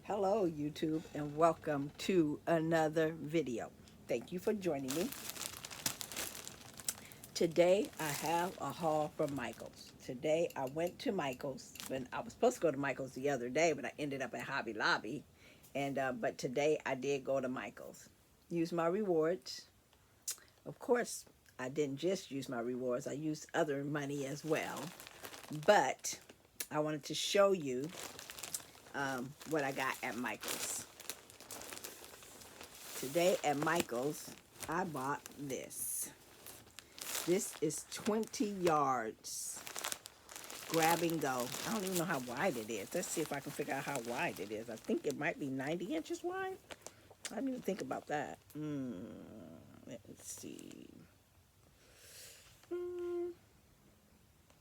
Hello YouTube and welcome to another video. Thank you for joining me. Today I have a haul from Michael's. Today I went to Michael's. When I was supposed to go to Michael's the other day, but I ended up at Hobby Lobby. But today I did go to Michael's. Use my rewards. Of course, I didn't just use my rewards. I used other money as well. But I wanted to show you what I got at Michael's. Today at Michael's, I bought this. This is 20 yards. Grab and go. I don't even know how wide it is. Let's see if I can figure out how wide it is. I think it might be 90 inches wide. I didn't even think about that. Let's see.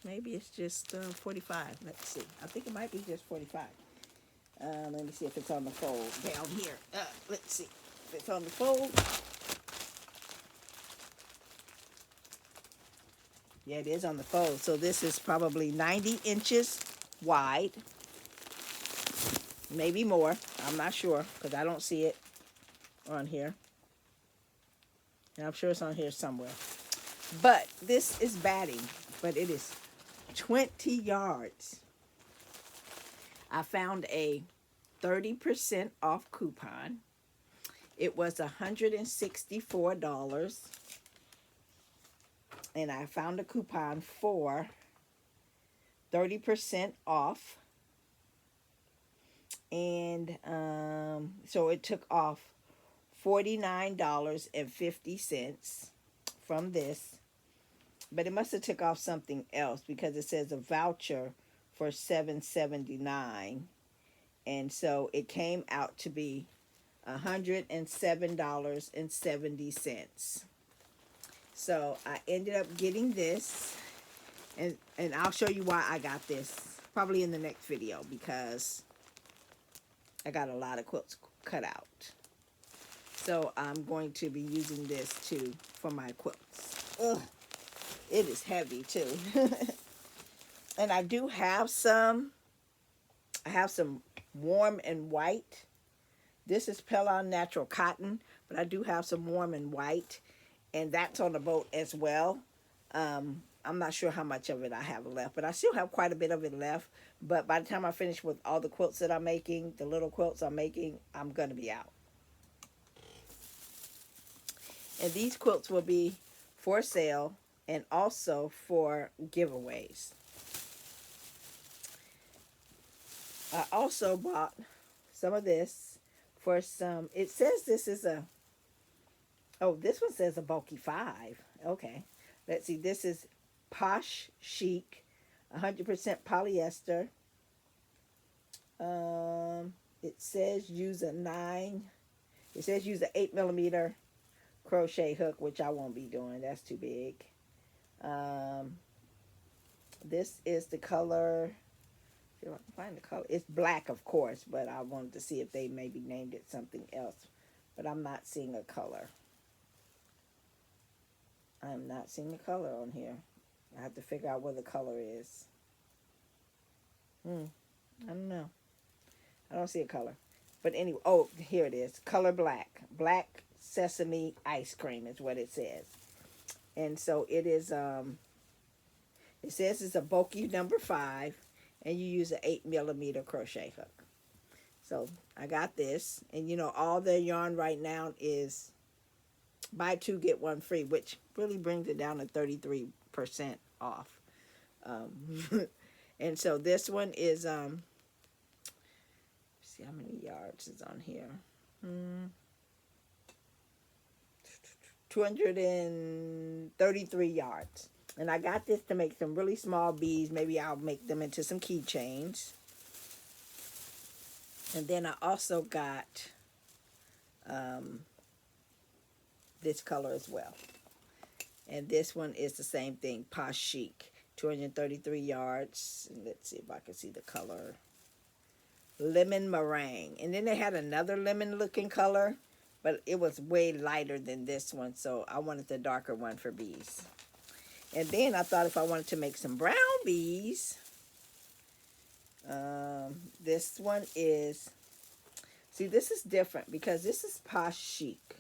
Maybe it's just 45. Let's see. I think it might be just 45. Let me see if it's on the fold down here. Let's see if it's on the fold. Yeah, it is on the fold. So this is probably 90 inches wide. Maybe more. I'm not sure because I don't see it on here. And I'm sure it's on here somewhere. But this is batting. But it is 20 yards. I found a 30% off coupon. It was $164. And I found a coupon for 30% off. And so it took off $49.50 from this. But it must have took off something else because it says a voucher for $7.79. And so it came out to be $107.70. So I ended up getting this, and I'll show you why I got this probably in the next video because I got a lot of quilts cut out. So I'm going to be using this too for my quilts. Ugh, it is heavy too. And I do have some, warm and white. This is Pelon Natural Cotton, but I do have some warm and white. And that's on the boat as well. I'm not sure how much of it I have left, but I still have quite a bit of it left. But by the time I finish with all the quilts that I'm making, the little quilts I'm making, I'm going to be out. And these quilts will be for sale and also for giveaways. I also bought some of this for some, it says this is a, oh, this one says a bulky 5. Okay. Let's see. This is Posh Chic, 100% polyester. It says use a 9. It says use an 8mm crochet hook, which I won't be doing. That's too big. This is the color. See if I can find the color. It's black, of course, but I wanted to see if they maybe named it something else. But I'm not seeing a color. I'm not seeing the color on here. I have to figure out where the color is. I don't know. I don't see a color. But anyway, oh, here it is. Color black. Black sesame ice cream is what it says. And so it is, it says it's a bulky number 5. And you use an 8mm crochet hook. So I got this. And you know, all their yarn right now is buy 2 get 1 free, which really brings it down to 33% off. And so this one is see how many yards is on here. 233 yards. And I got this to make some really small beads. Maybe I'll make them into some keychains. And then I also got this color as well. And this one is the same thing, Posh Chic, 233 yards. And let's see if I can see the color. Lemon meringue. And then they had another lemon looking color, but it was way lighter than this one, so I wanted the darker one for bees. And then I thought if I wanted to make some brown bees, this one is See, this is different because this is Posh Chic.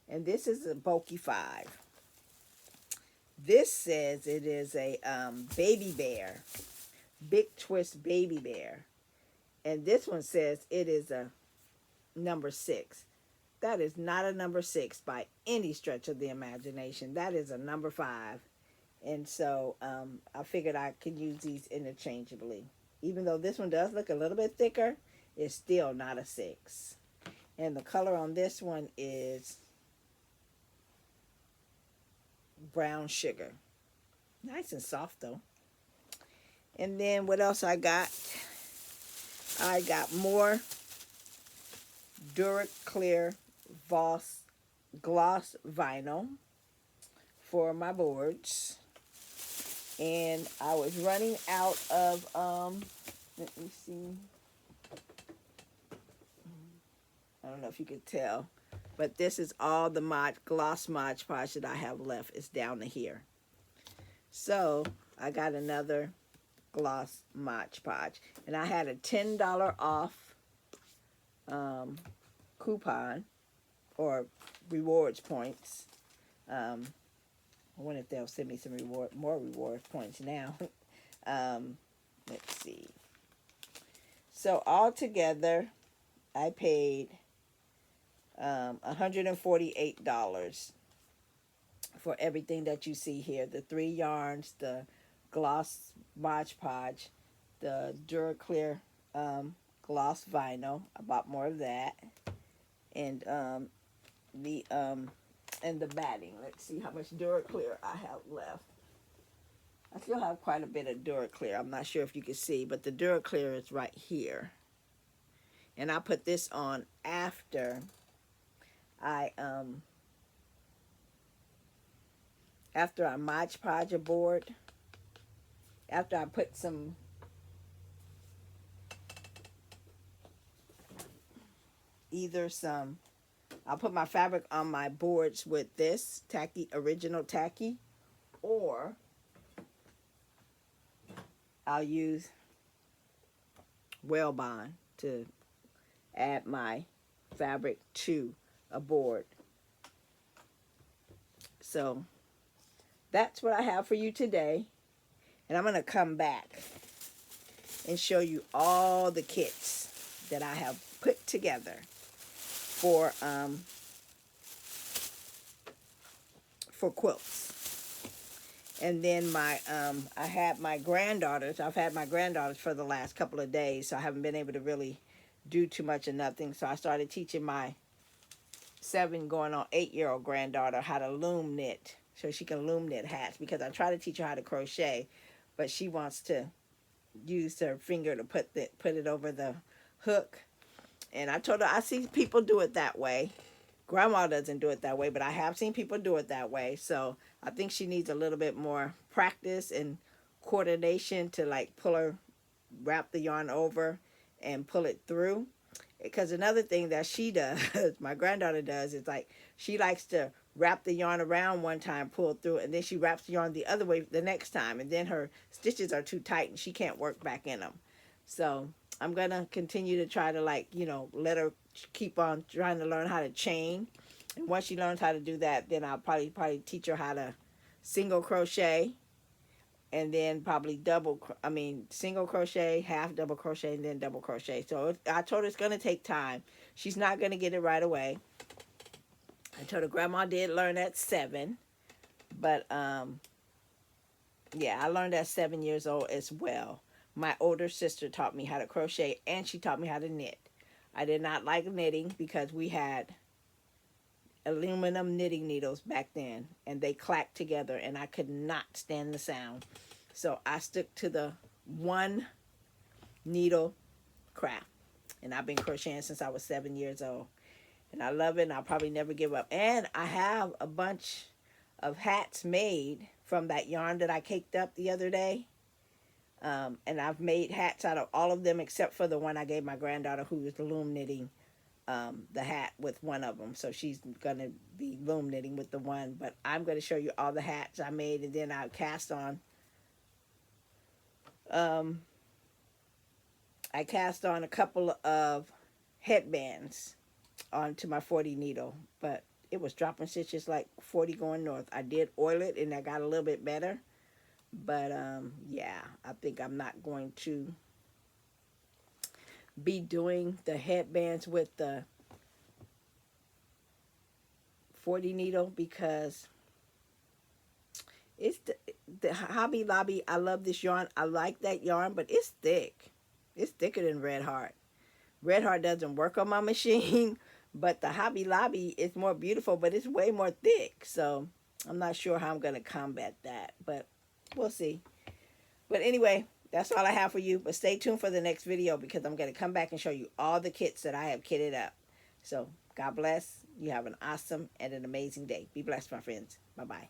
And this is a bulky 5. This says it is a baby bear. Big twist baby bear. And this one says it is a number 6. That is not a number 6 by any stretch of the imagination. That is a number 5. And so I figured I could use these interchangeably. Even though this one does look a little bit thicker, it's still not a 6. And the color on this one is brown sugar. Nice and soft though. And then what else I got? I got more Duraclear gloss vinyl for my boards. And I was running out of, let me see. I don't know if you could tell, but this is all the gloss Mod Podge that I have left. It's down to here. So I got another gloss Mod Podge, and I had a $10 off coupon or rewards points. I wonder if they'll send me some more rewards points now. Let's see. So altogether, I paid $148 for everything that you see here. The 3 yarns, the gloss Mod Podge, the Duraclear gloss vinyl. I bought more of that. And the batting. Let's see how much Duraclear I have left. I still have quite a bit of Duraclear. I'm not sure if you can see, but the Duraclear is right here. And I put this on after I Mod Podge a board. After I put some I'll put my fabric on my boards with this original tacky, or I'll use Whalebond to add my fabric to a board. So that's what I have for you today. And I'm going to come back and show you all the kits that I have put together for quilts. And then I had my granddaughters. I've had my granddaughters for the last couple of days, so I haven't been able to really do too much of nothing. So I started teaching my 7 going on 8-year-old granddaughter how to loom knit, so she can loom knit hats, because I try to teach her how to crochet, but she wants to use her finger to put it over the hook. And I told her, I see people do it that way. Grandma doesn't do it that way, but I have seen people do it that way. So I think she needs a little bit more practice and coordination to wrap the yarn over and pull it through. Because another thing that she does, my granddaughter does, is she likes to wrap the yarn around one time, pull through, and then she wraps the yarn the other way the next time, and then her stitches are too tight and she can't work back in them. So I'm going to continue to try to let her keep on trying to learn how to chain. And once she learns how to do that, then I'll probably teach her how to single crochet, and then probably single crochet, half double crochet, and then double crochet. So I told her it's going to take time. She's not going to get it right away. I told her Grandma did learn at 7, but yeah, I learned at 7 years old as well. My older sister taught me how to crochet, and she taught me how to knit. I did not like knitting because we had aluminum knitting needles back then, and they clacked together, and I could not stand the sound. So I stuck to the one needle craft, and I've been crocheting since I was 7 years old. And I love it, and I'll probably never give up. And I have a bunch of hats made from that yarn that I caked up the other day. And I've made hats out of all of them except for the one I gave my granddaughter, who was loom knitting the hat with one of them. So she's going to be loom knitting with the one. But I'm going to show you all the hats I made, and then I cast on. I cast on a couple of headbands onto my 40 needle, but it was dropping stitches like 40 going north. I did oil it and I got a little bit better, but yeah, I think I'm not going to be doing the headbands with the 40 needle because it's the Hobby Lobby. I love this yarn. I like that yarn, but it's thick. It's thicker than Red Heart. Red Heart doesn't work on my machine, but the Hobby Lobby is more beautiful, but it's way more thick. So I'm not sure how I'm going to combat that, but we'll see. But anyway, that's all I have for you. But stay tuned for the next video because I'm going to come back and show you all the kits that I have kitted up. So God bless. You have an awesome and an amazing day. Be blessed, my friends. Bye-bye.